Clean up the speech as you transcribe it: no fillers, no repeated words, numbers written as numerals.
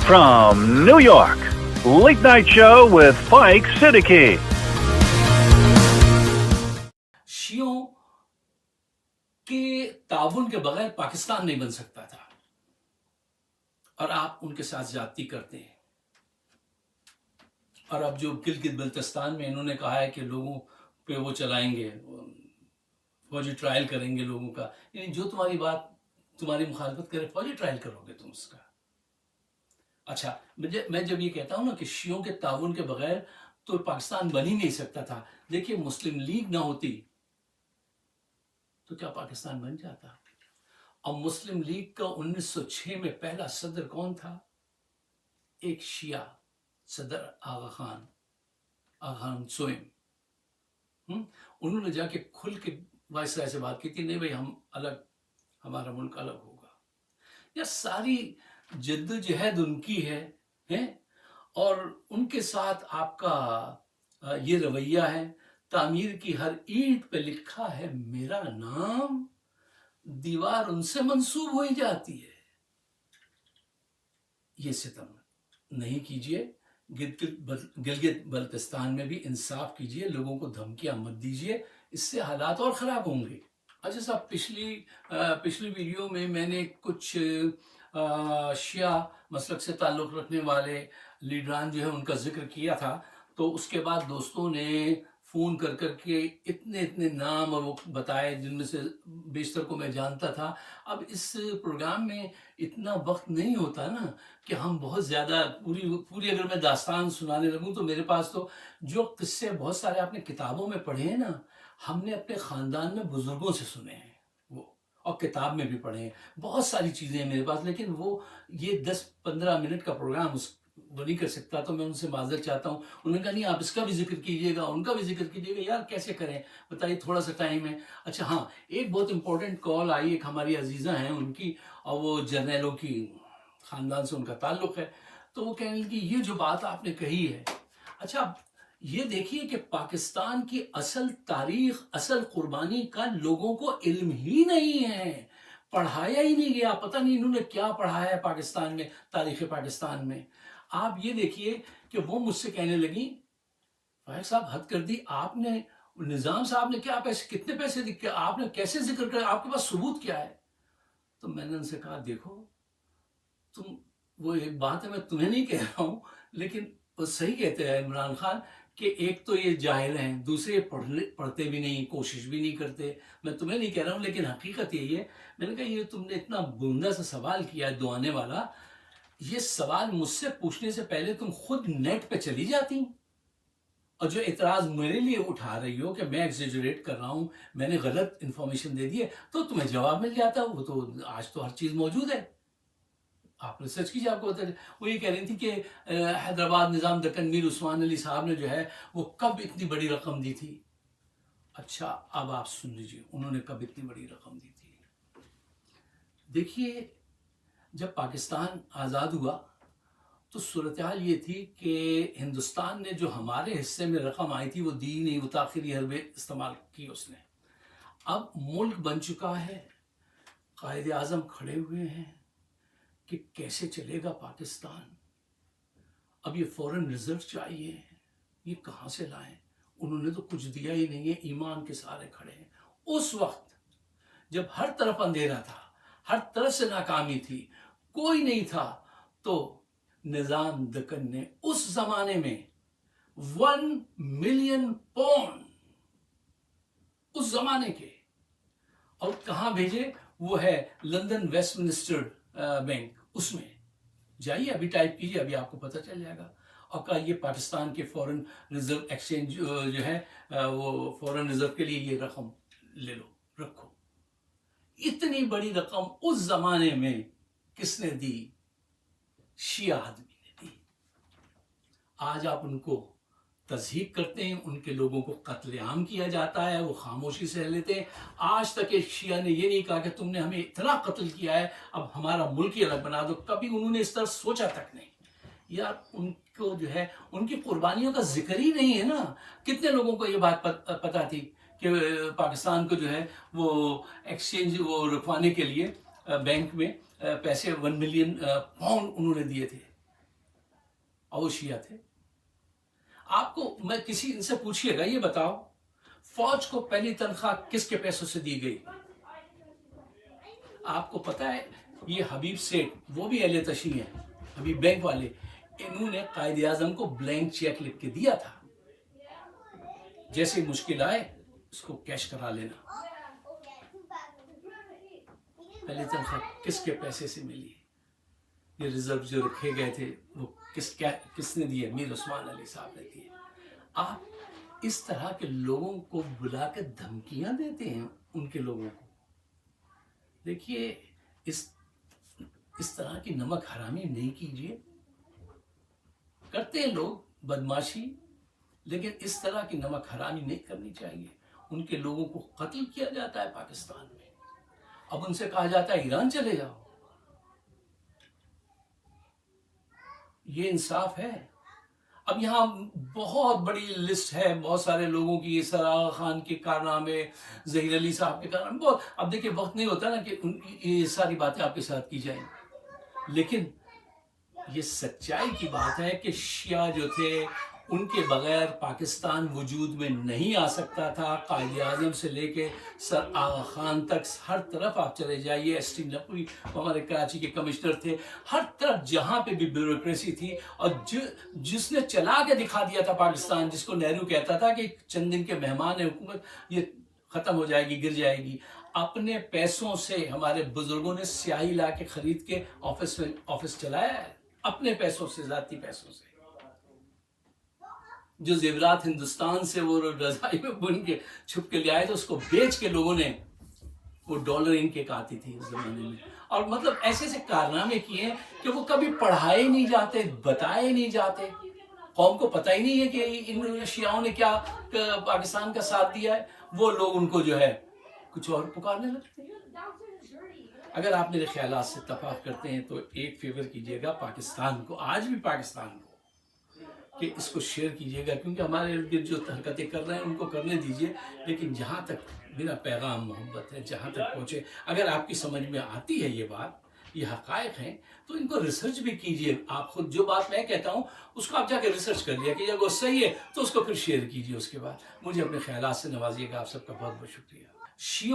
from New York, Late Night Show with Mike Siddiqui. शियों के ताउन के बगैर पाकिस्तान नहीं बन सकता था और आप उनके साथ ज्यादती करते हैं। और अब जो गिलगित बल्तिस्तान में इन्होंने कहा है कि लोगों पे वो चलाएंगे, फौजी ट्रायल करेंगे लोगों का, यानी जो तुम्हारी मुखालफत करे फौजी ट्रायल करोगे तुम उसका। अच्छा, मैं जब ये कहता हूं ना कि शियों के ताउन के बगैर तो पाकिस्तान बन ही नहीं सकता था, देखिए मुस्लिम लीग ना होती तो क्या पाकिस्तान बन जाता? और मुस्लिम लीग का 1906 में पहला सदर कौन था? एक शिया सदर आगा खान स्वयं। उन्होंने जाके खुल के वायसराय से बात की थी, नहीं भाई हम अलग, हमारा मुल्क अलग होगा। यह सारी जद्दोजहद उनकी है और उनके साथ आपका ये रवैया है। तामीर की हर ईंट पे लिखा है मेरा नाम, दीवार उनसे मंसूब हो ही जाती है। ये सितम नहीं कीजिए। गिलगित बल्तिस्तान में भी इंसाफ कीजिए, लोगों को धमकियां मत दीजिए, इससे हालात और ख़राब होंगे। अच्छा साहब, पिछली वीडियो में मैंने कुछ शिया मसलक से ताल्लुक़ रखने वाले लीडरान जो है उनका जिक्र किया था, तो उसके बाद दोस्तों ने फ़ोन कर के इतने नाम और वो बताए जिनमें से बेशतर को मैं जानता था। अब इस प्रोग्राम में इतना वक्त नहीं होता ना कि हम बहुत ज़्यादा पूरी अगर मैं दास्तान सुनाने लगूं तो मेरे पास तो जो किस्से बहुत सारे आपने किताबों में पढ़े हैं ना, हमने अपने ख़ानदान में बुज़ुर्गों से सुने हैं वो, और किताब में भी पढ़े हैं। बहुत सारी चीज़ें हैं मेरे पास, लेकिन वो ये 10-15 मिनट का प्रोग्राम वो नहीं कर सकता, तो मैं उनसे माजरत चाहता हूँ। उन्होंने कहा नहीं आप इसका भी जिक्र कीजिएगा, उनका भी जिक्र कीजिएगा। यार कैसे करें बताइए, थोड़ा सा टाइम है। अच्छा हाँ, एक बहुत इंपॉर्टेंट कॉल आई, एक हमारी अजीज़ा हैं उनकी, और वो जर्नैलों की ख़ानदान से उनका ताल्लुक़ है, तो वो कहने लगी ये जो बात आपने कही है। अच्छा ये देखिए कि पाकिस्तान की असल तारीख, असल कुर्बानी का लोगों को इल्म ही नहीं है, पढ़ाया ही नहीं गया। पता नहीं इन्होंने क्या पढ़ाया है पाकिस्तान में, तारीख़ पाकिस्तान में। आप ये देखिए कि वो मुझसे कहने लगी भाई साहब हद कर दी आपने, निज़ाम साहब ने क्या पैसे, कितने पैसे दिए, आपने कैसे जिक्र कर, आपके पास सबूत क्या है? तो मैंने उनसे कहा देखो तुम, वो एक बात है, मैं तुम्हें नहीं कह रहा हूँ, लेकिन वो सही कहते हैं इमरान खान कि एक तो ये जाहिल हैं, दूसरे पढ़ते भी नहीं, कोशिश भी नहीं करते। मैं तुम्हें नहीं कह रहा हूँ, लेकिन हकीकत यही है। मैंने कहा ये तुमने इतना बुंदा सा सवाल किया है दुआने वाला, ये सवाल मुझसे पूछने से पहले तुम खुद नेट पे चली जाती, और जो एतराज़ मेरे लिए उठा रही हो कि मैं एक्सेजरेट कर रहा हूँ, मैंने गलत इन्फॉर्मेशन दे दी है, तो तुम्हें जवाब मिल जाता। वो तो आज तो हर चीज़ मौजूद है, आप रिसर्च कीजिए, आपको बता। वो ये कह रही थी कि हैदराबाद निज़ाम दक्कन मीर उस्मान अली साहब ने जो है वो कब इतनी बड़ी रकम दी थी। अच्छा अब आप सुन लीजिए उन्होंने कब इतनी बड़ी रकम दी थी। देखिए जब पाकिस्तान आज़ाद हुआ तो सूरत हाल ये थी कि हिंदुस्तान ने जो हमारे हिस्से में रकम आई थी वो दी नहीं, वो ताख़िरी हरबे इस्तेमाल की उसने। अब मुल्क बन चुका है, कायदे आज़म खड़े हुए हैं कि कैसे चलेगा पाकिस्तान। अब ये फॉरेन रिजर्व चाहिए, ये कहाँ से लाएं? उन्होंने तो कुछ दिया ही नहीं है, ईमान के सहारे खड़े हैं। उस वक्त जब हर तरफ अंधेरा था, हर तरफ से नाकामी थी, कोई नहीं था, तो निज़ाम दक्कन ने उस जमाने में 1 मिलियन पौंड उस जमाने के, और कहाँ भेजे? वो है लंदन वेस्टमिनिस्टर बैंक, उसमें जाइए अभी टाइप कीजिए, अभी आपको पता चल जाएगा। और कहा ये पाकिस्तान के फॉरेन रिजर्व एक्सचेंज जो है वो फॉरेन रिजर्व के लिए ये रकम ले लो, रखो। इतनी बड़ी रकम उस जमाने में किसने दी? शिया आदमी ने दी। आज आप उनको तज़हीक करते हैं, उनके लोगों को कत्लेआम किया जाता है, वो खामोशी से रह लेते हैं। आज तक एक शिया ने ये नहीं कहा कि तुमने हमें इतना कत्ल किया है, अब हमारा मुल्क ही अलग बना दो। कभी उन्होंने इस तरह सोचा तक नहीं। यार उनको जो है उनकी कुर्बानियों का जिक्र ही नहीं है ना। कितने लोगों को ये बात पता थी कि पाकिस्तान को जो है वो एक्सचेंज वो रखवाने के लिए बैंक में पैसे 1 मिलियन पाउंड उन्होंने दिए थे। اور وہ شیعہ تھے. آپ کو میں کسی ان سے پوچھیے گا یہ بتاؤ فوج کو پہلی تنخواہ کس کے پیسوں سے دی گئی؟ آپ کو پتا ہے یہ حبیب سیٹھ وہ بھی اہل تشیع ہیں, حبیب بینک والے, انہوں نے قائد اعظم کو بلینک چیک لکھ کے دیا تھا, جیسے مشکل آئے اس کو کیش کرا لینا. پہلی تنخواہ کس کے پیسے سے ملی؟ یہ ریزرو جو رکھے گئے تھے وہ کس نے دیے؟ میر عثمان علی صاحب نے دیے. آپ اس طرح کے لوگوں کو بلا کے دھمکیاں دیتے ہیں ان کے لوگوں کو. دیکھیے اس طرح کی نمک حرامی نہیں کیجیے. کرتے ہیں لوگ بدماشی, لیکن اس طرح کی نمک حرامی نہیں کرنی چاہیے. ان کے لوگوں کو قتل کیا جاتا ہے پاکستان میں, اب ان سے کہا جاتا ہے ایران چلے جاؤ. یہ انصاف ہے؟ اب یہاں بہت بڑی لسٹ ہے بہت سارے لوگوں کی, سر آغا خان کے کارنامے, ظہیر علی صاحب کے کارنامے, بہت. اب دیکھیں وقت نہیں ہوتا نا کہ یہ ساری باتیں آپ کے ساتھ کی جائیں, لیکن یہ سچائی کی بات ہے کہ شیعہ جو تھے ان کے بغیر پاکستان وجود میں نہیں آ سکتا تھا. قائد اعظم سے لے کے سر آغا خان تک ہر طرف آپ چلے جائیے. ایس ٹی نقوی ہمارے کراچی کے کمشنر تھے. ہر طرف جہاں پہ بھی بیوروکریسی تھی, اور جس نے چلا کے دکھا دیا تھا پاکستان, جس کو نہرو کہتا تھا کہ چند دن کے مہمان ہیں, حکومت یہ ختم ہو جائے گی, گر جائے گی. اپنے پیسوں سے ہمارے بزرگوں نے سیاہی لا کے خرید کے آفس چلایا ہے, اپنے پیسوں سے, ذاتی پیسوں سے. جو زیورات ہندوستان سے وہ رضائی میں بن کے چھپ کے لے آئے تھے, اس کو بیچ کے لوگوں نے وہ ڈالر ان کے آتی تھی اس زمانے میں. اور مطلب ایسے ایسے کارنامے کیے ہیں کہ وہ کبھی پڑھائے نہیں جاتے, بتائے نہیں جاتے. قوم کو پتہ ہی نہیں ہے کہ ان شیعوں نے کیا پاکستان کا ساتھ دیا ہے. وہ لوگ ان کو جو ہے کچھ اور پکارنے لگتے ہیں. اگر آپ میرے خیالات سے اتفاق کرتے ہیں تو ایک فیور کیجئے گا پاکستان کو, آج بھی پاکستان کو, کہ اس کو شیئر کیجئے گا, کیونکہ ہمارے ارد گرد جو حرکتیں کر رہے ہیں ان کو کرنے دیجئے, لیکن جہاں تک میرا پیغام محبت ہے, جہاں تک پہنچے, اگر آپ کی سمجھ میں آتی ہے یہ بات, یہ حقائق ہیں, تو ان کو ریسرچ بھی کیجئے. آپ خود جو بات میں کہتا ہوں اس کو آپ جا کے ریسرچ کر لیا کہ جب وہ صحیح ہے تو اس کو پھر شیئر کیجئے. اس کے بعد مجھے اپنے خیالات سے نوازیے گا. آپ سب کا بہت بہت شکریہ. شیعوں